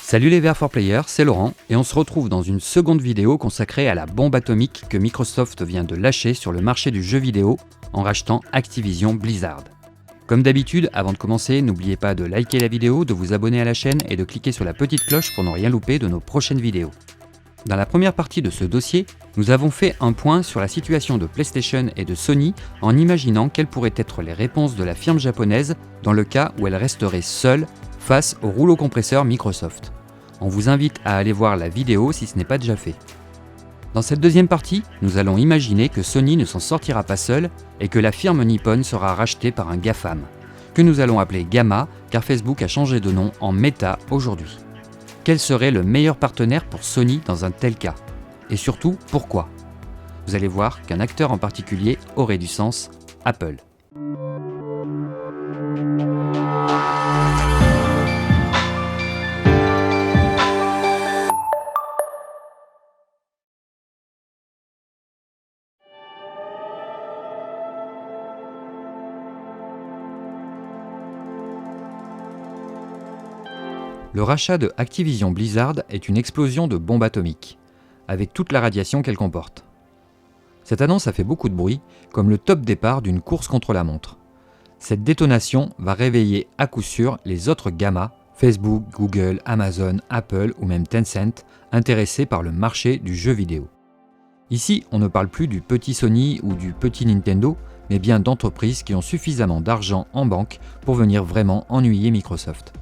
Salut les VR4Players, c'est Laurent et on se retrouve dans une seconde vidéo consacrée à la bombe atomique que Microsoft vient de lâcher sur le marché du jeu vidéo en rachetant Activision Blizzard. Comme d'habitude, avant de commencer, n'oubliez pas de liker la vidéo, de vous abonner à la chaîne et de cliquer sur la petite cloche pour ne rien louper de nos prochaines vidéos. Dans la première partie de ce dossier, nous avons fait un point sur la situation de PlayStation et de Sony en imaginant quelles pourraient être les réponses de la firme japonaise dans le cas où elle resterait seule face au rouleau compresseur Microsoft. On vous invite à aller voir la vidéo si ce n'est pas déjà fait. Dans cette deuxième partie, nous allons imaginer que Sony ne s'en sortira pas seule et que la firme Nippon sera rachetée par un GAFAM, que nous allons appeler Gamma car Facebook a changé de nom en Meta aujourd'hui. Quel serait le meilleur partenaire pour Sony dans un tel cas? Et surtout, pourquoi? Vous allez voir qu'un acteur en particulier aurait du sens, Apple. Le rachat de Activision Blizzard est une explosion de bombe atomique, avec toute la radiation qu'elle comporte. Cette annonce a fait beaucoup de bruit, comme le top départ d'une course contre la montre. Cette détonation va réveiller à coup sûr les autres Gamma, Facebook, Google, Amazon, Apple ou même Tencent, intéressés par le marché du jeu vidéo. Ici, on ne parle plus du petit Sony ou du petit Nintendo, mais bien d'entreprises qui ont suffisamment d'argent en banque pour venir vraiment ennuyer Microsoft.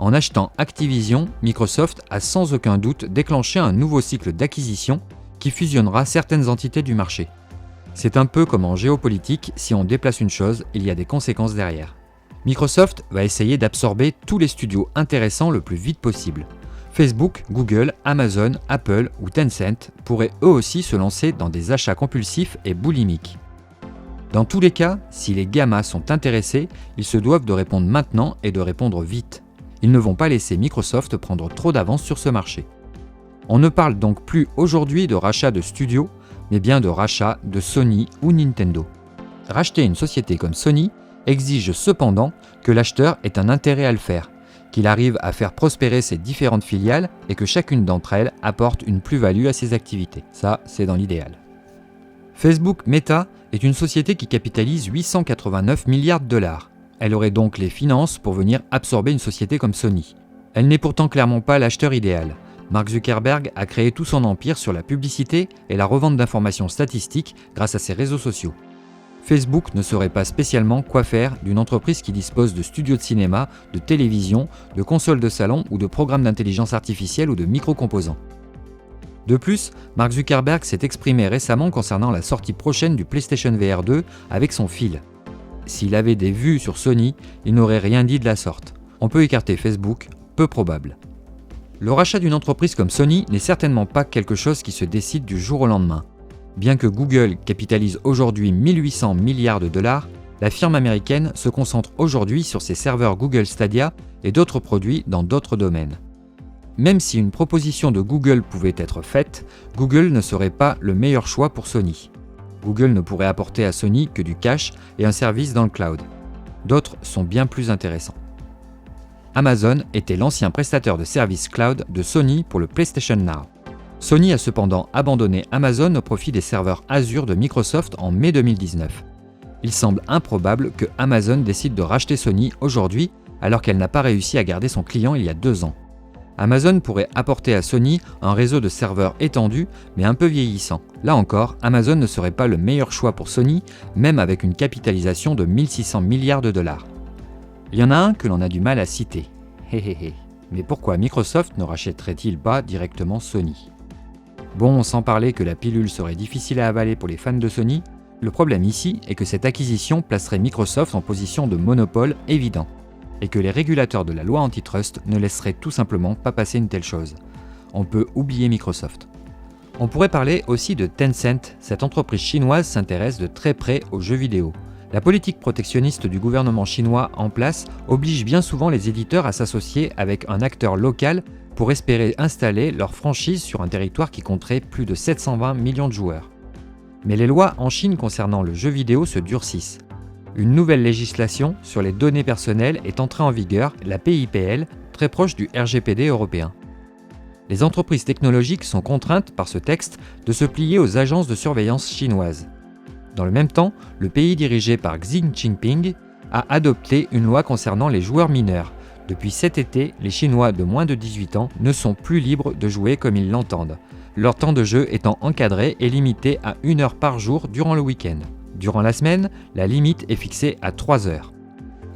En achetant Activision, Microsoft a sans aucun doute déclenché un nouveau cycle d'acquisition qui fusionnera certaines entités du marché. C'est un peu comme en géopolitique, si on déplace une chose, il y a des conséquences derrière. Microsoft va essayer d'absorber tous les studios intéressants le plus vite possible. Facebook, Google, Amazon, Apple ou Tencent pourraient eux aussi se lancer dans des achats compulsifs et boulimiques. Dans tous les cas, si les Gamma sont intéressés, ils se doivent de répondre maintenant et de répondre vite. Ils ne vont pas laisser Microsoft prendre trop d'avance sur ce marché. On ne parle donc plus aujourd'hui de rachat de studios, mais bien de rachat de Sony ou Nintendo. Racheter une société comme Sony exige cependant que l'acheteur ait un intérêt à le faire, qu'il arrive à faire prospérer ses différentes filiales et que chacune d'entre elles apporte une plus-value à ses activités. Ça, c'est dans l'idéal. Facebook Meta est une société qui capitalise 889 milliards de dollars. Elle aurait donc les finances pour venir absorber une société comme Sony. Elle n'est pourtant clairement pas l'acheteur idéal. Mark Zuckerberg a créé tout son empire sur la publicité et la revente d'informations statistiques grâce à ses réseaux sociaux. Facebook ne saurait pas spécialement quoi faire d'une entreprise qui dispose de studios de cinéma, de télévision, de consoles de salon ou de programmes d'intelligence artificielle ou de microcomposants. De plus, Mark Zuckerberg s'est exprimé récemment concernant la sortie prochaine du PlayStation VR 2 avec son fil. S'il avait des vues sur Sony, il n'aurait rien dit de la sorte. On peut écarter Facebook, peu probable. Le rachat d'une entreprise comme Sony n'est certainement pas quelque chose qui se décide du jour au lendemain. Bien que Google capitalise aujourd'hui 1800 milliards de dollars, la firme américaine se concentre aujourd'hui sur ses serveurs Google Stadia et d'autres produits dans d'autres domaines. Même si une proposition de Google pouvait être faite, Google ne serait pas le meilleur choix pour Sony. Google ne pourrait apporter à Sony que du cash et un service dans le cloud. D'autres sont bien plus intéressants. Amazon était l'ancien prestataire de services cloud de Sony pour le PlayStation Now. Sony a cependant abandonné Amazon au profit des serveurs Azure de Microsoft en mai 2019. Il semble improbable que Amazon décide de racheter Sony aujourd'hui alors qu'elle n'a pas réussi à garder son client il y a 2 ans. Amazon pourrait apporter à Sony un réseau de serveurs étendu mais un peu vieillissant. Là encore, Amazon ne serait pas le meilleur choix pour Sony, même avec une capitalisation de 1600 milliards de dollars. Il y en a un que l'on a du mal à citer. Mais pourquoi Microsoft ne rachèterait-il pas directement Sony? Bon, sans parler que la pilule serait difficile à avaler pour les fans de Sony, le problème ici est que cette acquisition placerait Microsoft en position de monopole évident, et que les régulateurs de la loi antitrust ne laisseraient tout simplement pas passer une telle chose. On peut oublier Microsoft. On pourrait parler aussi de Tencent, cette entreprise chinoise s'intéresse de très près aux jeux vidéo. La politique protectionniste du gouvernement chinois en place oblige bien souvent les éditeurs à s'associer avec un acteur local pour espérer installer leur franchise sur un territoire qui compterait plus de 720 millions de joueurs. Mais les lois en Chine concernant le jeu vidéo se durcissent. Une nouvelle législation sur les données personnelles est entrée en vigueur, la PIPL, très proche du RGPD européen. Les entreprises technologiques sont contraintes par ce texte de se plier aux agences de surveillance chinoises. Dans le même temps, le pays dirigé par Xi Jinping a adopté une loi concernant les joueurs mineurs. Depuis cet été, les Chinois de moins de 18 ans ne sont plus libres de jouer comme ils l'entendent, leur temps de jeu étant encadré et limité à 1 heure par jour durant le week-end. Durant la semaine, la limite est fixée à 3 heures.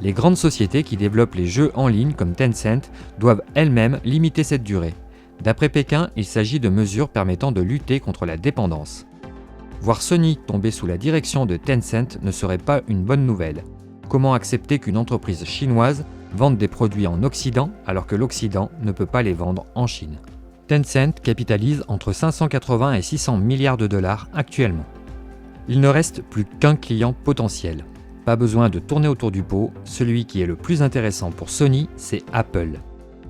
Les grandes sociétés qui développent les jeux en ligne comme Tencent doivent elles-mêmes limiter cette durée. D'après Pékin, il s'agit de mesures permettant de lutter contre la dépendance. Voir Sony tomber sous la direction de Tencent ne serait pas une bonne nouvelle. Comment accepter qu'une entreprise chinoise vende des produits en Occident alors que l'Occident ne peut pas les vendre en Chine? Tencent capitalise entre 580 et 600 milliards de dollars actuellement. Il ne reste plus qu'un client potentiel. Pas besoin de tourner autour du pot, celui qui est le plus intéressant pour Sony, c'est Apple.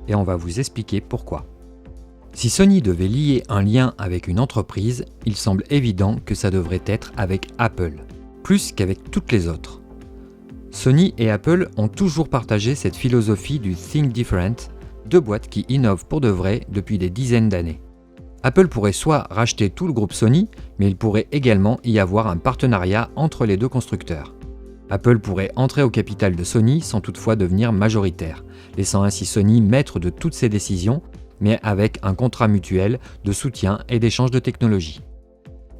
Et on va vous expliquer pourquoi. Si Sony devait lier un lien avec une entreprise, il semble évident que ça devrait être avec Apple, plus qu'avec toutes les autres. Sony et Apple ont toujours partagé cette philosophie du Think Different, deux boîtes qui innovent pour de vrai depuis des dizaines d'années. Apple pourrait soit racheter tout le groupe Sony, mais il pourrait également y avoir un partenariat entre les deux constructeurs. Apple pourrait entrer au capital de Sony sans toutefois devenir majoritaire, laissant ainsi Sony maître de toutes ses décisions, mais avec un contrat mutuel de soutien et d'échange de technologies.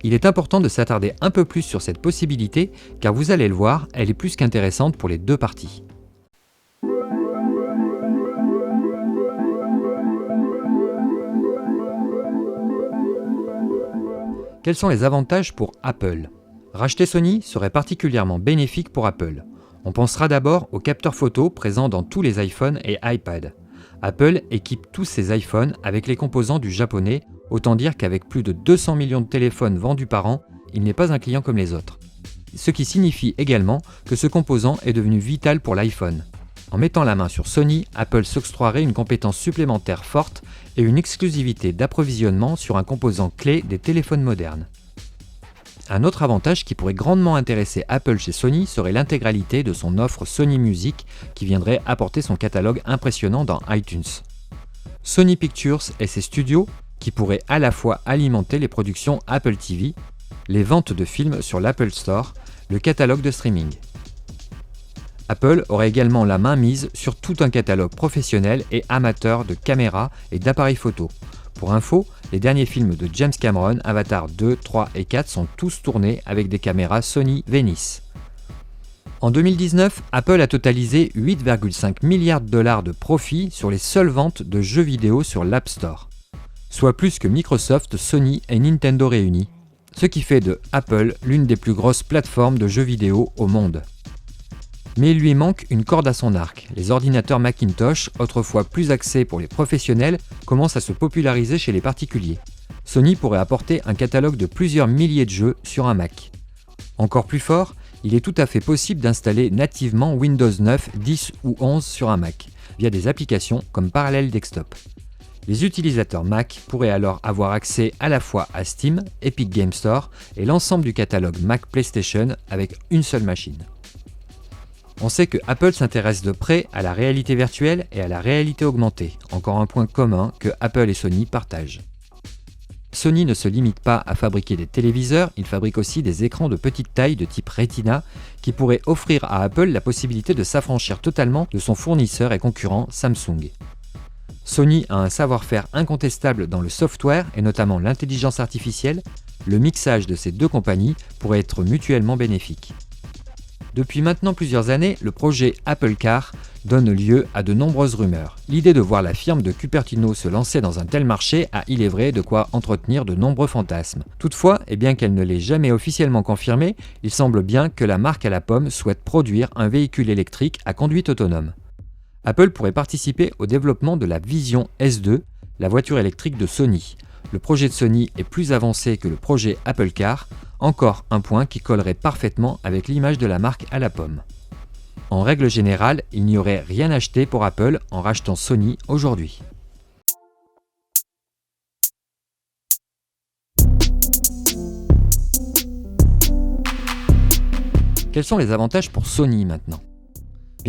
Il est important de s'attarder un peu plus sur cette possibilité, car vous allez le voir, elle est plus qu'intéressante pour les deux parties. Quels sont les avantages pour Apple ? Racheter Sony serait particulièrement bénéfique pour Apple. On pensera d'abord aux capteurs photo présents dans tous les iPhones et iPad. Apple équipe tous ses iPhones avec les composants du japonais, autant dire qu'avec plus de 200 millions de téléphones vendus par an, il n'est pas un client comme les autres. Ce qui signifie également que ce composant est devenu vital pour l'iPhone. En mettant la main sur Sony, Apple s'octroierait une compétence supplémentaire forte et une exclusivité d'approvisionnement sur un composant clé des téléphones modernes. Un autre avantage qui pourrait grandement intéresser Apple chez Sony serait l'intégralité de son offre Sony Music qui viendrait apporter son catalogue impressionnant dans iTunes. Sony Pictures et ses studios qui pourraient à la fois alimenter les productions Apple TV, les ventes de films sur l'Apple Store, le catalogue de streaming. Apple aurait également la main mise sur tout un catalogue professionnel et amateur de caméras et d'appareils photo. Pour info, les derniers films de James Cameron, Avatar 2, 3 et 4 sont tous tournés avec des caméras Sony Venice. En 2019, Apple a totalisé 8,5 milliards de dollars de profit sur les seules ventes de jeux vidéo sur l'App Store, soit plus que Microsoft, Sony et Nintendo réunis, ce qui fait de Apple l'une des plus grosses plateformes de jeux vidéo au monde. Mais il lui manque une corde à son arc. Les ordinateurs Macintosh, autrefois plus axés pour les professionnels, commencent à se populariser chez les particuliers. Sony pourrait apporter un catalogue de plusieurs milliers de jeux sur un Mac. Encore plus fort, il est tout à fait possible d'installer nativement Windows 9, 10 ou 11 sur un Mac, via des applications comme Parallel Desktop. Les utilisateurs Mac pourraient alors avoir accès à la fois à Steam, Epic Game Store et l'ensemble du catalogue Mac PlayStation avec une seule machine. On sait que Apple s'intéresse de près à la réalité virtuelle et à la réalité augmentée, encore un point commun que Apple et Sony partagent. Sony ne se limite pas à fabriquer des téléviseurs, il fabrique aussi des écrans de petite taille de type Retina qui pourraient offrir à Apple la possibilité de s'affranchir totalement de son fournisseur et concurrent Samsung. Sony a un savoir-faire incontestable dans le software et notamment l'intelligence artificielle, le mixage de ces deux compagnies pourrait être mutuellement bénéfique. Depuis maintenant plusieurs années, le projet Apple Car donne lieu à de nombreuses rumeurs. L'idée de voir la firme de Cupertino se lancer dans un tel marché a, il est vrai, de quoi entretenir de nombreux fantasmes. Toutefois, et bien qu'elle ne l'ait jamais officiellement confirmé, il semble bien que la marque à la pomme souhaite produire un véhicule électrique à conduite autonome. Apple pourrait participer au développement de la Vision S2, la voiture électrique de Sony. Le projet de Sony est plus avancé que le projet Apple Car, encore un point qui collerait parfaitement avec l'image de la marque à la pomme. En règle générale, il n'y aurait rien acheté pour Apple en rachetant Sony aujourd'hui. Quels sont les avantages pour Sony maintenant ?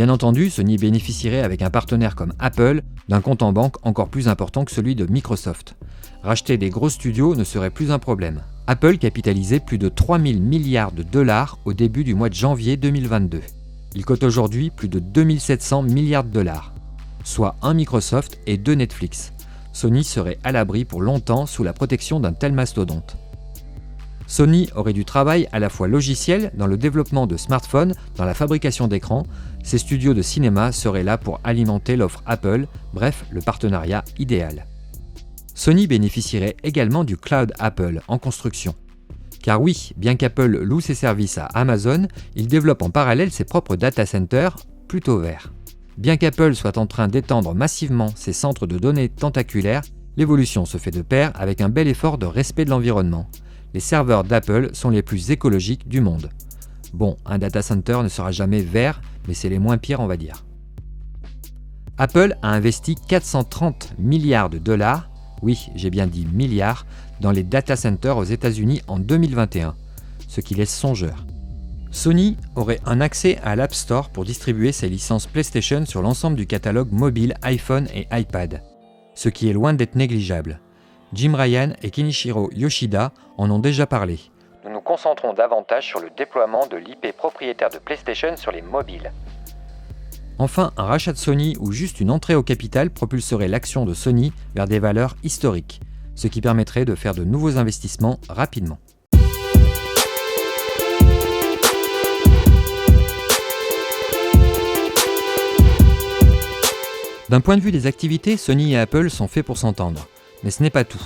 Bien entendu, Sony bénéficierait avec un partenaire comme Apple d'un compte en banque encore plus important que celui de Microsoft. Racheter des gros studios ne serait plus un problème. Apple capitalisait plus de 3000 milliards de dollars au début du mois de janvier 2022. Il cote aujourd'hui plus de 2700 milliards de dollars, soit un Microsoft et 2 Netflix. Sony serait à l'abri pour longtemps sous la protection d'un tel mastodonte. Sony aurait du travail à la fois logiciel, dans le développement de smartphones, dans la fabrication d'écrans. Ses studios de cinéma seraient là pour alimenter l'offre Apple, bref, le partenariat idéal. Sony bénéficierait également du cloud Apple en construction. Car oui, bien qu'Apple loue ses services à Amazon, il développe en parallèle ses propres data centers, plutôt verts. Bien qu'Apple soit en train d'étendre massivement ses centres de données tentaculaires, l'évolution se fait de pair avec un bel effort de respect de l'environnement. Les serveurs d'Apple sont les plus écologiques du monde. Bon, un data center ne sera jamais vert, mais c'est les moins pires, on va dire. Apple a investi 430 milliards de dollars, oui, j'ai bien dit milliards, dans les data centers aux États-Unis en 2021, ce qui laisse songeur. Sony aurait un accès à l'App Store pour distribuer ses licences PlayStation sur l'ensemble du catalogue mobile iPhone et iPad, ce qui est loin d'être négligeable. Jim Ryan et Kenichiro Yoshida en ont déjà parlé. Nous nous concentrons davantage sur le déploiement de l'IP propriétaire de PlayStation sur les mobiles. Enfin, un rachat de Sony ou juste une entrée au capital propulserait l'action de Sony vers des valeurs historiques, ce qui permettrait de faire de nouveaux investissements rapidement. D'un point de vue des activités, Sony et Apple sont faits pour s'entendre. Mais ce n'est pas tout.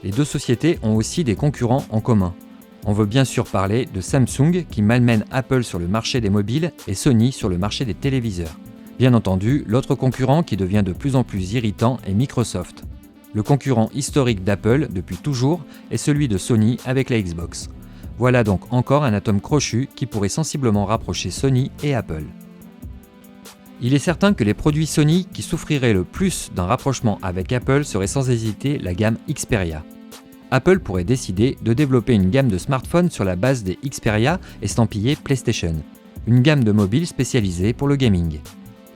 Les deux sociétés ont aussi des concurrents en commun. On veut bien sûr parler de Samsung qui malmène Apple sur le marché des mobiles et Sony sur le marché des téléviseurs. Bien entendu, l'autre concurrent qui devient de plus en plus irritant est Microsoft. Le concurrent historique d'Apple depuis toujours est celui de Sony avec la Xbox. Voilà donc encore un atome crochu qui pourrait sensiblement rapprocher Sony et Apple. Il est certain que les produits Sony qui souffriraient le plus d'un rapprochement avec Apple seraient sans hésiter la gamme Xperia. Apple pourrait décider de développer une gamme de smartphones sur la base des Xperia estampillés PlayStation, une gamme de mobiles spécialisée pour le gaming.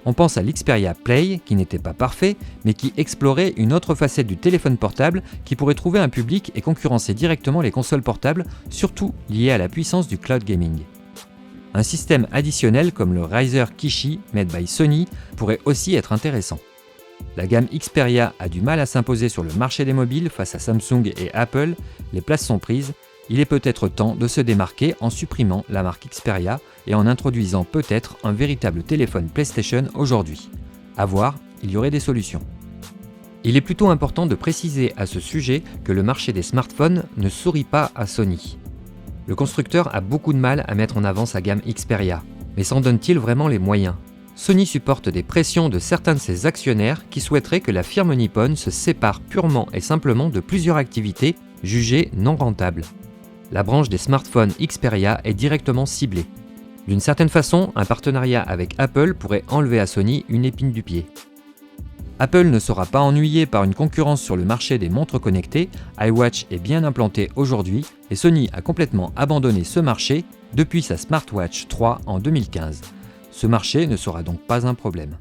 On pense à l'Xperia Play qui n'était pas parfait, mais qui explorait une autre facette du téléphone portable qui pourrait trouver un public et concurrencer directement les consoles portables, surtout liées à la puissance du cloud gaming. Un système additionnel comme le Razer Kishi made by Sony pourrait aussi être intéressant. La gamme Xperia a du mal à s'imposer sur le marché des mobiles face à Samsung et Apple, les places sont prises, il est peut-être temps de se démarquer en supprimant la marque Xperia et en introduisant peut-être un véritable téléphone PlayStation aujourd'hui. À voir, il y aurait des solutions. Il est plutôt important de préciser à ce sujet que le marché des smartphones ne sourit pas à Sony. Le constructeur a beaucoup de mal à mettre en avant sa gamme Xperia, mais s'en donne-t-il vraiment les moyens ? Sony supporte des pressions de certains de ses actionnaires qui souhaiteraient que la firme nippone se sépare purement et simplement de plusieurs activités jugées non rentables. La branche des smartphones Xperia est directement ciblée. D'une certaine façon, un partenariat avec Apple pourrait enlever à Sony une épine du pied. Apple ne sera pas ennuyé par une concurrence sur le marché des montres connectées, iWatch est bien implanté aujourd'hui et Sony a complètement abandonné ce marché depuis sa Smartwatch 3 en 2015. Ce marché ne sera donc pas un problème.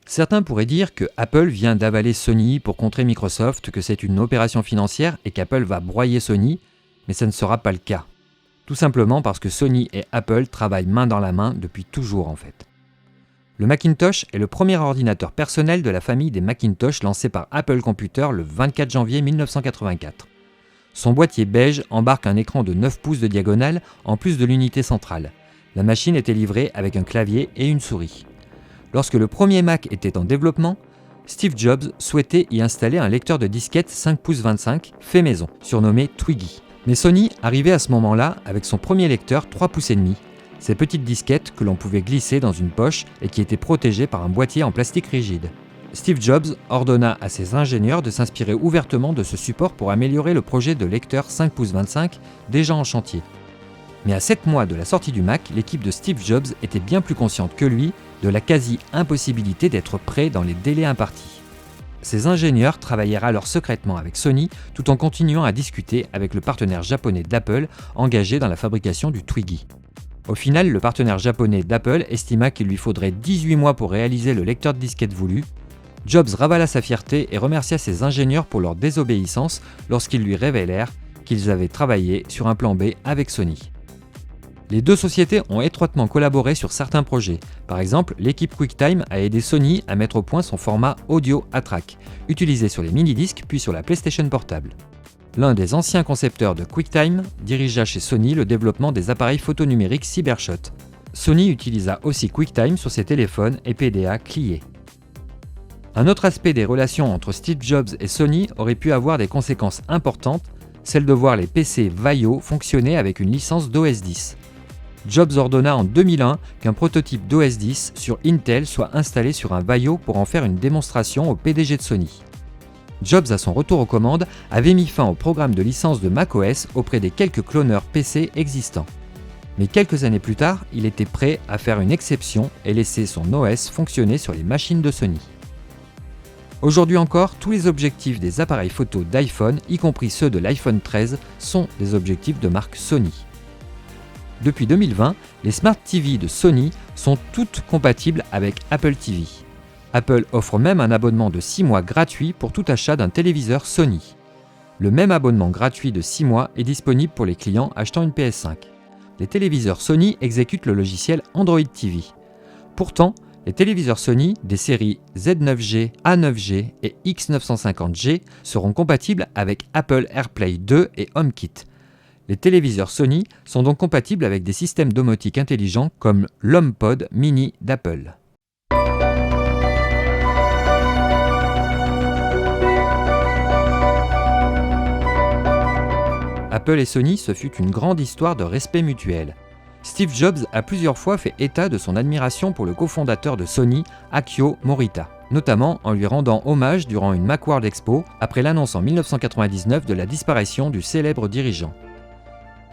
Certains pourraient dire que Apple vient d'avaler Sony pour contrer Microsoft, que c'est une opération financière et qu'Apple va broyer Sony, mais ça ne sera pas le cas. Tout simplement parce que Sony et Apple travaillent main dans la main depuis toujours en fait. Le Macintosh est le premier ordinateur personnel de la famille des Macintosh lancé par Apple Computer le 24 janvier 1984. Son boîtier beige embarque un écran de 9 pouces de diagonale en plus de l'unité centrale. La machine était livrée avec un clavier et une souris. Lorsque le premier Mac était en développement, Steve Jobs souhaitait y installer un lecteur de disquettes 5 pouces 25 fait maison, surnommé Twiggy. Mais Sony arrivait à ce moment-là avec son premier lecteur 3 pouces et demi, ces petites disquettes que l'on pouvait glisser dans une poche et qui étaient protégées par un boîtier en plastique rigide. Steve Jobs ordonna à ses ingénieurs de s'inspirer ouvertement de ce support pour améliorer le projet de lecteur 5 pouces 25 déjà en chantier. Mais à 7 mois de la sortie du Mac, l'équipe de Steve Jobs était bien plus consciente que lui de la quasi-impossibilité d'être prêt dans les délais impartis. ces ingénieurs travaillèrent alors secrètement avec Sony tout en continuant à discuter avec le partenaire japonais d'Apple engagé dans la fabrication du Twiggy. Au final, le partenaire japonais d'Apple estima qu'il lui faudrait 18 mois pour réaliser le lecteur de disquette voulu. Jobs ravala sa fierté et remercia ses ingénieurs pour leur désobéissance lorsqu'ils lui révélèrent qu'ils avaient travaillé sur un plan B avec Sony. Les deux sociétés ont étroitement collaboré sur certains projets. Par exemple, l'équipe QuickTime a aidé Sony à mettre au point son format audio A-Track, utilisé sur les mini-disques puis sur la PlayStation portable. L'un des anciens concepteurs de QuickTime dirigea chez Sony le développement des appareils photo numériques Cybershot. Sony utilisa aussi QuickTime sur ses téléphones et PDA Clié. Un autre aspect des relations entre Steve Jobs et Sony aurait pu avoir des conséquences importantes, celle de voir les PC Vaio fonctionner avec une licence d'OS X. Jobs ordonna en 2001 qu'un prototype d'OS X sur Intel soit installé sur un Vaio pour en faire une démonstration au PDG de Sony. Jobs, à son retour aux commandes, avait mis fin au programme de licence de macOS auprès des quelques cloneurs PC existants. Mais quelques années plus tard, il était prêt à faire une exception et laisser son OS fonctionner sur les machines de Sony. Aujourd'hui encore, tous les objectifs des appareils photo d'iPhone, y compris ceux de l'iPhone 13, sont des objectifs de marque Sony. Depuis 2020, les Smart TV de Sony sont toutes compatibles avec Apple TV. Apple offre même un abonnement de 6 mois gratuit pour tout achat d'un téléviseur Sony. Le même abonnement gratuit de 6 mois est disponible pour les clients achetant une PS5. Les téléviseurs Sony exécutent le logiciel Android TV. Pourtant, les téléviseurs Sony des séries Z9G, A9G et X950G seront compatibles avec Apple AirPlay 2 et HomeKit. Les téléviseurs Sony sont donc compatibles avec des systèmes domotique intelligents comme l'HomePod Mini d'Apple. Apple et Sony, ce fut une grande histoire de respect mutuel. Steve Jobs a plusieurs fois fait état de son admiration pour le cofondateur de Sony, Akio Morita, notamment en lui rendant hommage durant une Macworld Expo après l'annonce en 1999 de la disparition du célèbre dirigeant.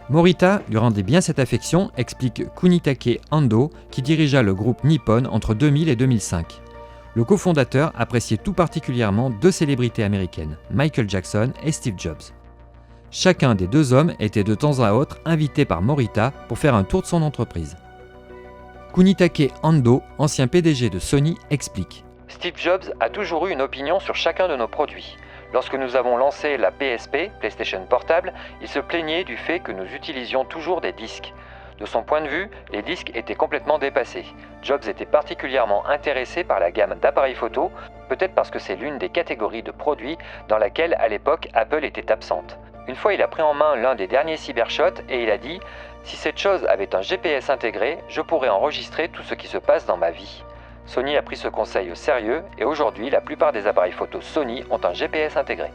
Morita lui rendait bien cette affection, explique Kunitake Ando, qui dirigea le groupe Nippon entre 2000 et 2005. Le cofondateur appréciait tout particulièrement deux célébrités américaines, Michael Jackson et Steve Jobs. Chacun des deux hommes était de temps à autre invité par Morita pour faire un tour de son entreprise. Kunitake Ando, ancien PDG de Sony, explique : Steve Jobs a toujours eu une opinion sur chacun de nos produits. Lorsque nous avons lancé la PSP, PlayStation Portable, il se plaignait du fait que nous utilisions toujours des disques. De son point de vue, les disques étaient complètement dépassés. Jobs était particulièrement intéressé par la gamme d'appareils photo, peut-être parce que c'est l'une des catégories de produits dans laquelle, à l'époque, Apple était absente. Une fois, il a pris en main l'un des derniers Cybershot et il a dit « Si cette chose avait un GPS intégré, je pourrais enregistrer tout ce qui se passe dans ma vie. » Sony a pris ce conseil au sérieux et aujourd'hui, la plupart des appareils photo Sony ont un GPS intégré.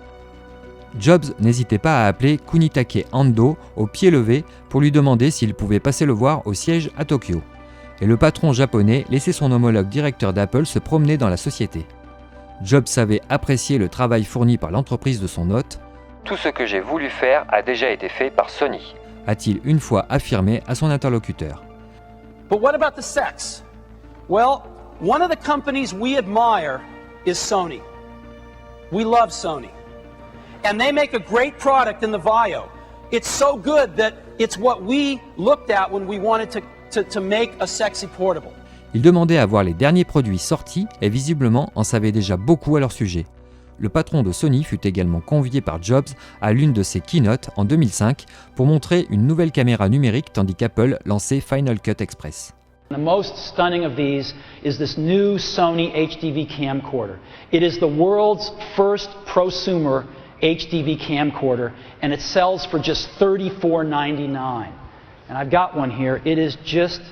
Jobs n'hésitait pas à appeler Kunitake Ando au pied levé pour lui demander s'il pouvait passer le voir au siège à Tokyo. Et le patron japonais laissait son homologue directeur d'Apple se promener dans la société. Jobs savait apprécier le travail fourni par l'entreprise de son hôte. « Tout ce que j'ai voulu faire a déjà été fait par Sony », a-t-il une fois affirmé à son interlocuteur. But what about the sex? Well, one of the companies we admire is Sony. We love Sony. And they make a great product in the Vaio. It's so good that it's what we looked at when we wanted to make a sexy portable. Il demandait à voir les derniers produits sortis et visiblement en savait déjà beaucoup à leur sujet. Le patron de Sony fut également convié par Jobs à l'une de ses keynotes en 2005 pour montrer une nouvelle caméra numérique tandis qu'Apple lançait Final Cut Express. The most stunning of these is this new Sony HDV camcorder. It is the world's first prosumer HDV camcorder and it sells for just $34.99. And I've got one here. It is just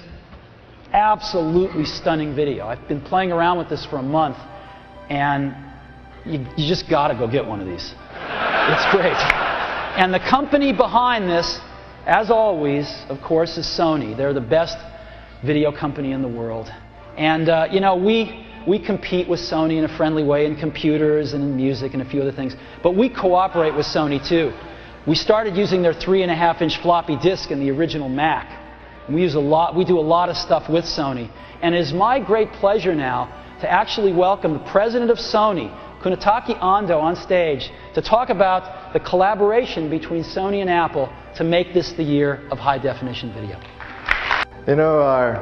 absolutely stunning video. I've been playing around with this for a month and you just gotta go get one of these. It's great. And the company behind this, as always, of course, is Sony. They're the best video company in the world. And you know, we compete with Sony in a friendly way in computers and in music and a few other things. But we cooperate with Sony too. We started using their 3.5-inch floppy disk in the original Mac. We do a lot of stuff with Sony. And it is my great pleasure now to actually welcome the president of Sony, Kunitake Ando, on stage to talk about the collaboration between Sony and Apple to make this the year of high-definition video. You know,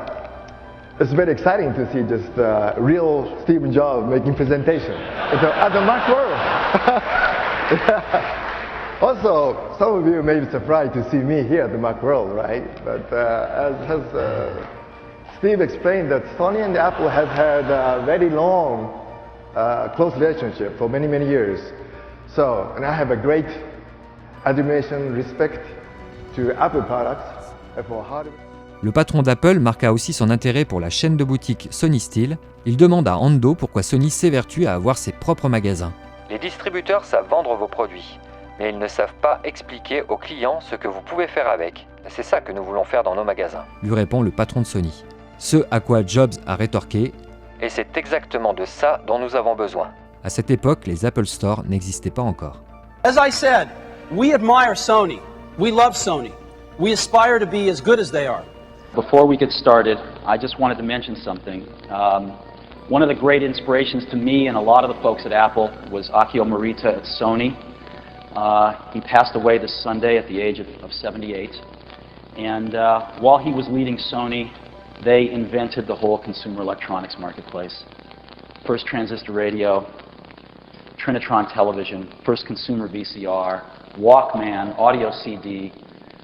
it's very exciting to see just real Steve Jobs making presentation at the Macworld. Also, some of you may be surprised to see me here at the Macworld, right? But as Steve explained, that Sony and Apple have had a very long, close relationship for many, many years. So, and I have a great admiration, respect to Apple products and for hardware. Le patron d'Apple marqua aussi son intérêt pour la chaîne de boutiques Sony Style. Il demande à Ando pourquoi Sony s'évertue à avoir ses propres magasins. Les distributeurs savent vendre vos produits, mais ils ne savent pas expliquer aux clients ce que vous pouvez faire avec. C'est ça que nous voulons faire dans nos magasins, lui répond le patron de Sony. Ce à quoi Jobs a rétorqué « Et c'est exactement de ça dont nous avons besoin ». À cette époque, les Apple Store n'existaient pas encore. As I said, we admire Sony. We love Sony. We aspire to be as good as they are. Before we get started, I just wanted to mention something. One of the great inspirations to me and a lot of the folks at Apple was Akio Morita at Sony. He passed away this Sunday at the age of 78. And while he was leading Sony, they invented the whole consumer electronics marketplace. First transistor radio, Trinitron television, first consumer VCR, Walkman, audio CD.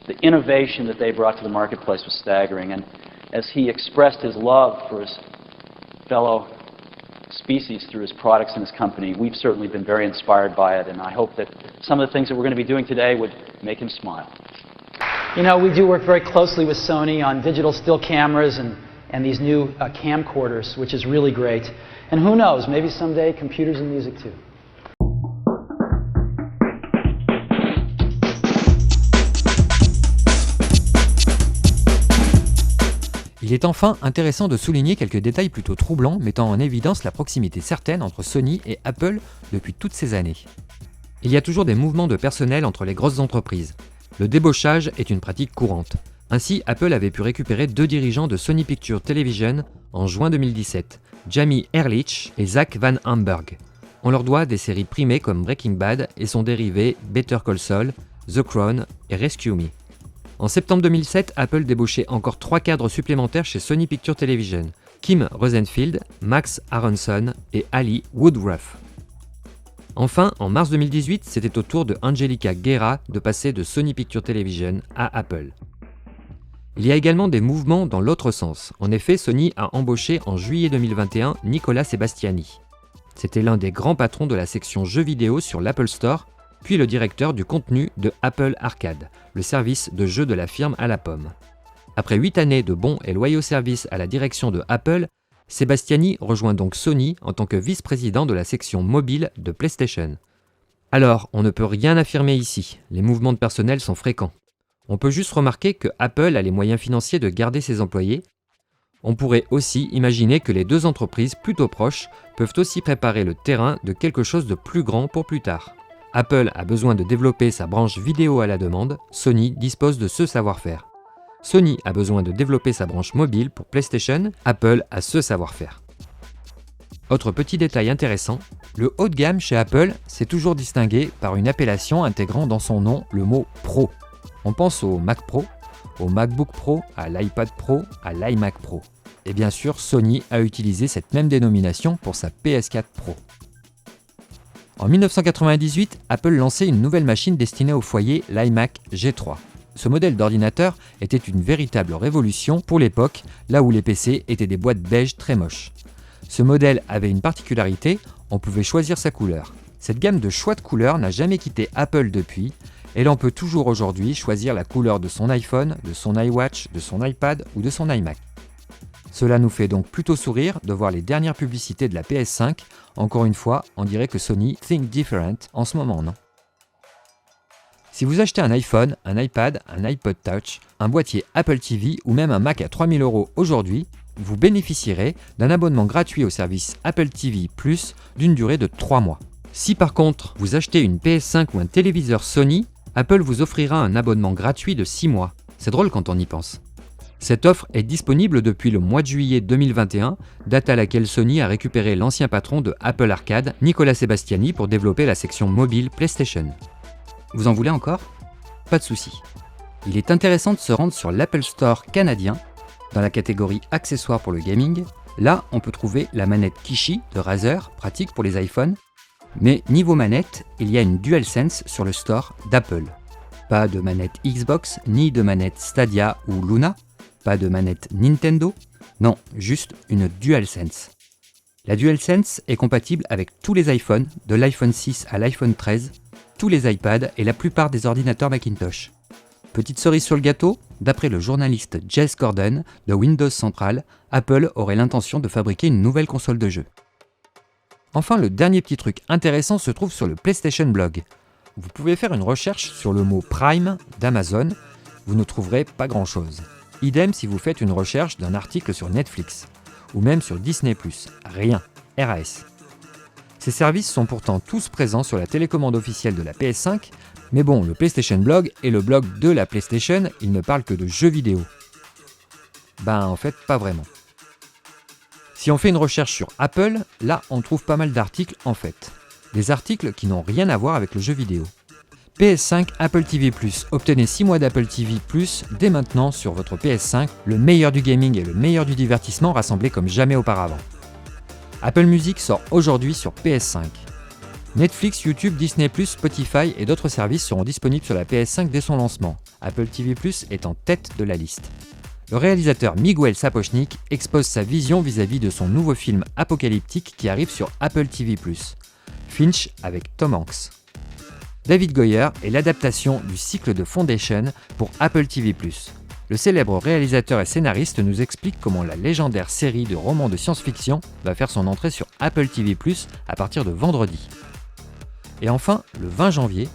The innovation that they brought to the marketplace was staggering, and as he expressed his love for his fellow species through his products and his company, we've certainly been very inspired by it, and I hope that some of the things that we're going to be doing today would make him smile. You know, we do work very closely with Sony on digital still cameras and these new camcorders, which is really great. And who knows, maybe someday computers and music too. Il est enfin intéressant de souligner quelques détails plutôt troublants mettant en évidence la proximité certaine entre Sony et Apple depuis toutes ces années. Il y a toujours des mouvements de personnel entre les grosses entreprises. Le débauchage est une pratique courante. Ainsi, Apple avait pu récupérer 2 dirigeants de Sony Pictures Television en juin 2017, Jamie Ehrlich et Zach Van Amberg. On leur doit des séries primées comme Breaking Bad et son dérivé Better Call Saul, The Crown et Rescue Me. En septembre 2007, Apple débauchait encore 3 cadres supplémentaires chez Sony Pictures Television, Kim Rosenfield, Max Aronson et Ali Woodruff. Enfin, en mars 2018, c'était au tour de Angelica Guerra de passer de Sony Pictures Television à Apple. Il y a également des mouvements dans l'autre sens. En effet, Sony a embauché en juillet 2021 Nicolas Sebastiani. C'était l'un des grands patrons de la section jeux vidéo sur l'Apple Store, puis le directeur du contenu de Apple Arcade, le service de jeux de la firme à la pomme. Après 8 années de bons et loyaux services à la direction de Apple, Sebastiani rejoint donc Sony en tant que vice-président de la section mobile de PlayStation. Alors, on ne peut rien affirmer ici, les mouvements de personnel sont fréquents. On peut juste remarquer que Apple a les moyens financiers de garder ses employés. On pourrait aussi imaginer que les deux entreprises plutôt proches peuvent aussi préparer le terrain de quelque chose de plus grand pour plus tard. Apple a besoin de développer sa branche vidéo à la demande, Sony dispose de ce savoir-faire. Sony a besoin de développer sa branche mobile pour PlayStation, Apple a ce savoir-faire. Autre petit détail intéressant, le haut de gamme chez Apple s'est toujours distingué par une appellation intégrant dans son nom le mot Pro. On pense au Mac Pro, au MacBook Pro, à l'iPad Pro, à l'iMac Pro. Et bien sûr, Sony a utilisé cette même dénomination pour sa PS4 Pro. En 1998, Apple lançait une nouvelle machine destinée au foyer, l'iMac G3. Ce modèle d'ordinateur était une véritable révolution pour l'époque, là où les PC étaient des boîtes beige très moches. Ce modèle avait une particularité, on pouvait choisir sa couleur. Cette gamme de choix de couleurs n'a jamais quitté Apple depuis, et l'on peut toujours aujourd'hui choisir la couleur de son iPhone, de son iWatch, de son iPad ou de son iMac. Cela nous fait donc plutôt sourire de voir les dernières publicités de la PS5. Encore une fois, on dirait que Sony think different en ce moment, non ? Si vous achetez un iPhone, un iPad, un iPod Touch, un boîtier Apple TV ou même un Mac à 3 000 € aujourd'hui, vous bénéficierez d'un abonnement gratuit au service Apple TV Plus d'une durée de 3 mois. Si par contre vous achetez une PS5 ou un téléviseur Sony, Apple vous offrira un abonnement gratuit de 6 mois. C'est drôle quand on y pense. Cette offre est disponible depuis le mois de juillet 2021, date à laquelle Sony a récupéré l'ancien patron de Apple Arcade, Nicolas Sebastiani, pour développer la section mobile PlayStation. Vous en voulez encore ? Pas de souci. Il est intéressant de se rendre sur l'Apple Store canadien, dans la catégorie accessoires pour le gaming. Là, on peut trouver la manette Kishi de Razer, pratique pour les iPhones. Mais niveau manette, il y a une DualSense sur le store d'Apple. Pas de manette Xbox, ni de manette Stadia ou Luna. Pas de manette Nintendo. Non, juste une DualSense. La DualSense est compatible avec tous les iPhones, de l'iPhone 6 à l'iPhone 13, tous les iPads et la plupart des ordinateurs Macintosh. Petite cerise sur le gâteau, d'après le journaliste Jez Corden de Windows Central, Apple aurait l'intention de fabriquer une nouvelle console de jeu. Enfin, le dernier petit truc intéressant se trouve sur le PlayStation Blog. Vous pouvez faire une recherche sur le mot Prime d'Amazon, vous ne trouverez pas grand-chose. Idem si vous faites une recherche d'un article sur Netflix, ou même sur Disney+, rien, RAS. Ces services sont pourtant tous présents sur la télécommande officielle de la PS5, mais bon, le PlayStation Blog est le blog de la PlayStation, il ne parle que de jeux vidéo. En fait, pas vraiment. Si on fait une recherche sur Apple, là on trouve pas mal d'articles en fait. Des articles qui n'ont rien à voir avec le jeu vidéo. PS5 Apple TV+, obtenez 6 mois d'Apple TV+, dès maintenant sur votre PS5, le meilleur du gaming et le meilleur du divertissement rassemblés comme jamais auparavant. Apple Music sort aujourd'hui sur PS5. Netflix, YouTube, Disney+, Spotify et d'autres services seront disponibles sur la PS5 dès son lancement. Apple TV+, est en tête de la liste. Le réalisateur Miguel Sapochnik expose sa vision vis-à-vis de son nouveau film apocalyptique qui arrive sur Apple TV+, Finch avec Tom Hanks. David Goyer est l'adaptation du cycle de Foundation pour Apple TV+. Le célèbre réalisateur et scénariste nous explique comment la légendaire série de romans de science-fiction va faire son entrée sur Apple TV+, à partir de vendredi. Et enfin, le 20 janvier,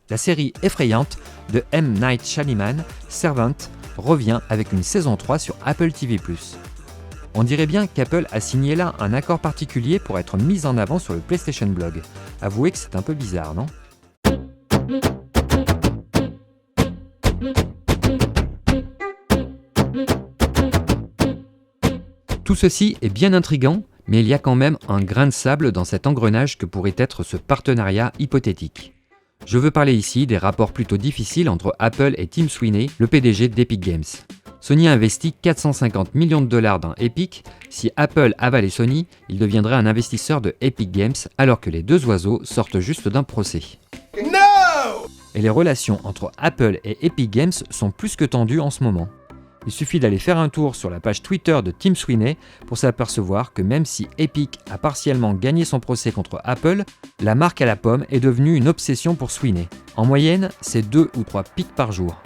la série effrayante de M. Night Shyamalan, Servant, revient avec une saison 3 sur Apple TV+. On dirait bien qu'Apple a signé là un accord particulier pour être mis en avant sur le PlayStation Blog. Avouez que c'est un peu bizarre, non ? Tout ceci est bien intriguant, mais il y a quand même un grain de sable dans cet engrenage que pourrait être ce partenariat hypothétique. Je veux parler ici des rapports plutôt difficiles entre Apple et Tim Sweeney, le PDG d'Epic Games. Sony a investi 450 millions de dollars dans Epic. Si Apple avalait Sony, il deviendrait un investisseur de Epic Games alors que les deux oiseaux sortent juste d'un procès. No! Et les relations entre Apple et Epic Games sont plus que tendues en ce moment. Il suffit d'aller faire un tour sur la page Twitter de Tim Sweeney pour s'apercevoir que même si Epic a partiellement gagné son procès contre Apple, la marque à la pomme est devenue une obsession pour Sweeney. En moyenne, c'est 2 ou 3 pics par jour.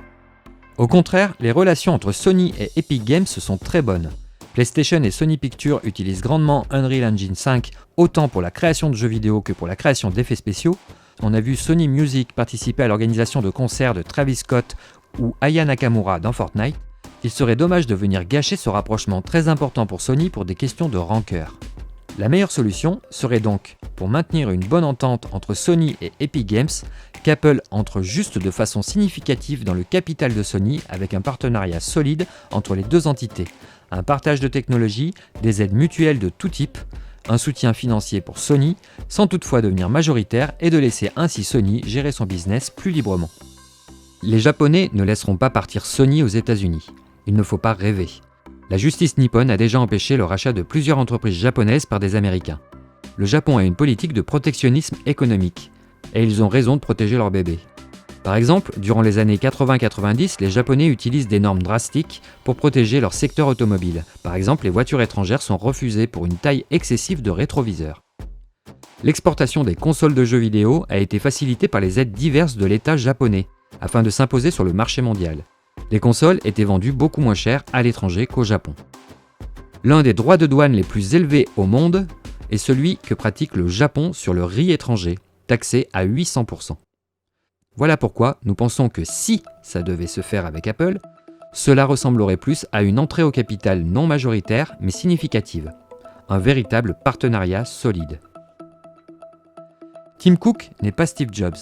Au contraire, les relations entre Sony et Epic Games sont très bonnes. PlayStation et Sony Pictures utilisent grandement Unreal Engine 5 autant pour la création de jeux vidéo que pour la création d'effets spéciaux. On a vu Sony Music participer à l'organisation de concerts de Travis Scott ou Aya Nakamura dans Fortnite. Il serait dommage de venir gâcher ce rapprochement très important pour Sony pour des questions de rancœur. La meilleure solution serait donc, pour maintenir une bonne entente entre Sony et Epic Games, qu'Apple entre juste de façon significative dans le capital de Sony avec un partenariat solide entre les deux entités, un partage de technologies, des aides mutuelles de tout type, un soutien financier pour Sony, sans toutefois devenir majoritaire et de laisser ainsi Sony gérer son business plus librement. Les Japonais ne laisseront pas partir Sony aux États-Unis. Il ne faut pas rêver. La justice nippone a déjà empêché le rachat de plusieurs entreprises japonaises par des Américains. Le Japon a une politique de protectionnisme économique, et ils ont raison de protéger leurs bébés. Par exemple, durant les années 80-90, les Japonais utilisent des normes drastiques pour protéger leur secteur automobile. Par exemple, les voitures étrangères sont refusées pour une taille excessive de rétroviseur. L'exportation des consoles de jeux vidéo a été facilitée par les aides diverses de l'État japonais, afin de s'imposer sur le marché mondial. Les consoles étaient vendues beaucoup moins chères à l'étranger qu'au Japon. L'un des droits de douane les plus élevés au monde est celui que pratique le Japon sur le riz étranger, taxé à 800%. Voilà pourquoi nous pensons que si ça devait se faire avec Apple, cela ressemblerait plus à une entrée au capital non majoritaire mais significative. Un véritable partenariat solide. Tim Cook n'est pas Steve Jobs.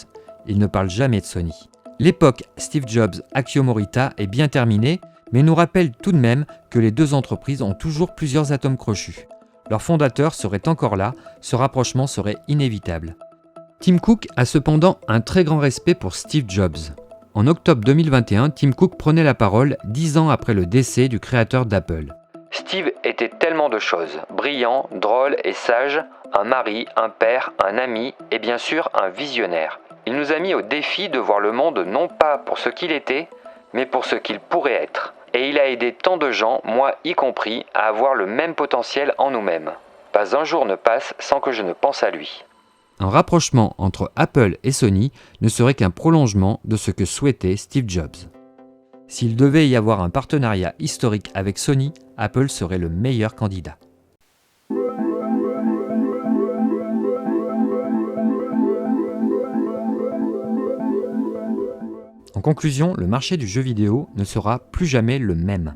Il ne parle jamais de Sony. L'époque Steve Jobs-Akio Morita est bien terminée, mais nous rappelle tout de même que les deux entreprises ont toujours plusieurs atomes crochus. Leur fondateur serait encore là, ce rapprochement serait inévitable. Tim Cook a cependant un très grand respect pour Steve Jobs. En octobre 2021, Tim Cook prenait la parole 10 ans après le décès du créateur d'Apple. Steve était tellement de choses, brillant, drôle et sage, un mari, un père, un ami et bien sûr un visionnaire. Il nous a mis au défi de voir le monde non pas pour ce qu'il était, mais pour ce qu'il pourrait être. Et il a aidé tant de gens, moi y compris, à avoir le même potentiel en nous-mêmes. Pas un jour ne passe sans que je ne pense à lui. Un rapprochement entre Apple et Sony ne serait qu'un prolongement de ce que souhaitait Steve Jobs. S'il devait y avoir un partenariat historique avec Sony, Apple serait le meilleur candidat. En conclusion, le marché du jeu vidéo ne sera plus jamais le même.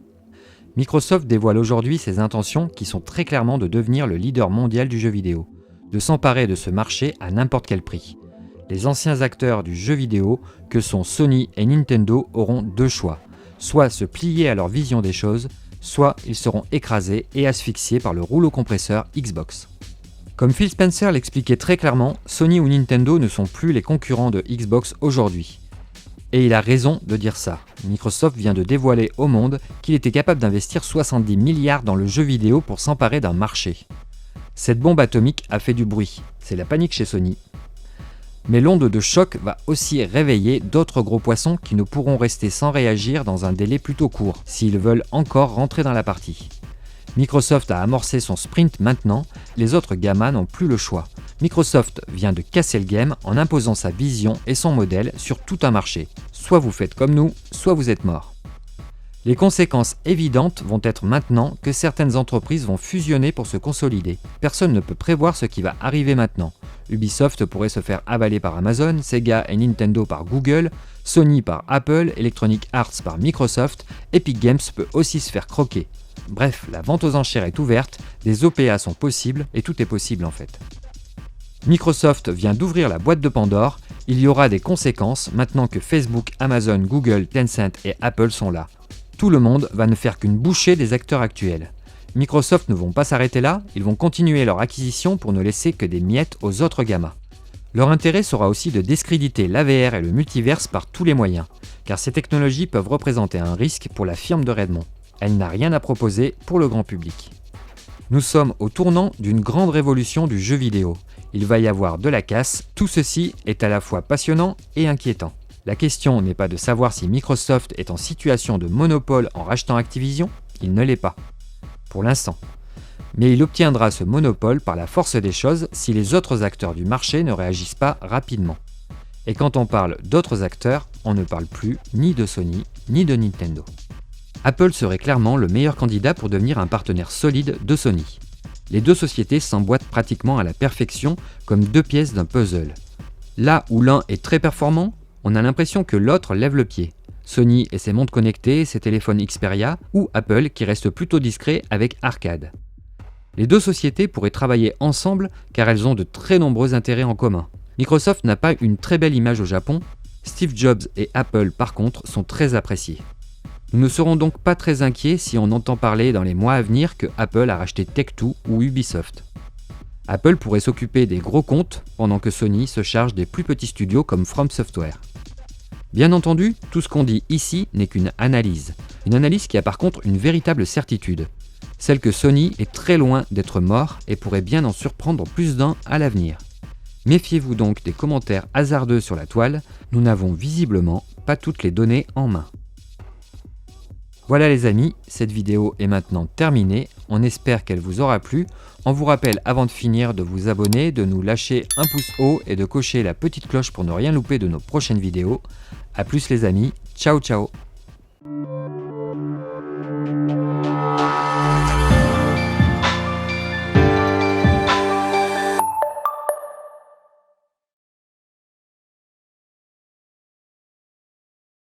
Microsoft dévoile aujourd'hui ses intentions qui sont très clairement de devenir le leader mondial du jeu vidéo, de s'emparer de ce marché à n'importe quel prix. Les anciens acteurs du jeu vidéo, que sont Sony et Nintendo, auront deux choix, soit se plier à leur vision des choses, soit ils seront écrasés et asphyxiés par le rouleau compresseur Xbox. Comme Phil Spencer l'expliquait très clairement, Sony ou Nintendo ne sont plus les concurrents de Xbox aujourd'hui. Et il a raison de dire ça. Microsoft vient de dévoiler au monde qu'il était capable d'investir 70 milliards dans le jeu vidéo pour s'emparer d'un marché. Cette bombe atomique a fait du bruit, c'est la panique chez Sony. Mais l'onde de choc va aussi réveiller d'autres gros poissons qui ne pourront rester sans réagir dans un délai plutôt court, s'ils veulent encore rentrer dans la partie. Microsoft a amorcé son sprint maintenant, les autres gamins n'ont plus le choix. Microsoft vient de casser le game en imposant sa vision et son modèle sur tout un marché. Soit vous faites comme nous, soit vous êtes morts. Les conséquences évidentes vont être maintenant que certaines entreprises vont fusionner pour se consolider. Personne ne peut prévoir ce qui va arriver maintenant. Ubisoft pourrait se faire avaler par Amazon, Sega et Nintendo par Google, Sony par Apple, Electronic Arts par Microsoft, Epic Games peut aussi se faire croquer. Bref, la vente aux enchères est ouverte, des OPA sont possibles et tout est possible en fait. Microsoft vient d'ouvrir la boîte de Pandore, il y aura des conséquences maintenant que Facebook, Amazon, Google, Tencent et Apple sont là. Tout le monde va ne faire qu'une bouchée des acteurs actuels. Microsoft ne vont pas s'arrêter là, ils vont continuer leur acquisition pour ne laisser que des miettes aux autres gammas. Leur intérêt sera aussi de discréditer l'AVR et le multiverse par tous les moyens, car ces technologies peuvent représenter un risque pour la firme de Redmond. Elle n'a rien à proposer pour le grand public. Nous sommes au tournant d'une grande révolution du jeu vidéo. Il va y avoir de la casse, tout ceci est à la fois passionnant et inquiétant. La question n'est pas de savoir si Microsoft est en situation de monopole en rachetant Activision, il ne l'est pas, pour l'instant. Mais il obtiendra ce monopole par la force des choses si les autres acteurs du marché ne réagissent pas rapidement. Et quand on parle d'autres acteurs, on ne parle plus ni de Sony ni de Nintendo. Apple serait clairement le meilleur candidat pour devenir un partenaire solide de Sony. Les deux sociétés s'emboîtent pratiquement à la perfection comme deux pièces d'un puzzle. Là où l'un est très performant, on a l'impression que l'autre lève le pied. Sony et ses montres connectées, ses téléphones Xperia, ou Apple qui reste plutôt discret avec Arcade. Les deux sociétés pourraient travailler ensemble car elles ont de très nombreux intérêts en commun. Microsoft n'a pas une très belle image au Japon, Steve Jobs et Apple par contre sont très appréciés. Nous ne serons donc pas très inquiets si on entend parler dans les mois à venir que Apple a racheté Tech2 ou Ubisoft. Apple pourrait s'occuper des gros comptes pendant que Sony se charge des plus petits studios comme From Software. Bien entendu, tout ce qu'on dit ici n'est qu'une analyse. Une analyse qui a par contre une véritable certitude. Celle que Sony est très loin d'être mort et pourrait bien en surprendre plus d'un à l'avenir. Méfiez-vous donc des commentaires hasardeux sur la toile, nous n'avons visiblement pas toutes les données en main. Voilà les amis, cette vidéo est maintenant terminée, on espère qu'elle vous aura plu. On vous rappelle avant de finir de vous abonner, de nous lâcher un pouce haut et de cocher la petite cloche pour ne rien louper de nos prochaines vidéos. A plus les amis, ciao ciao.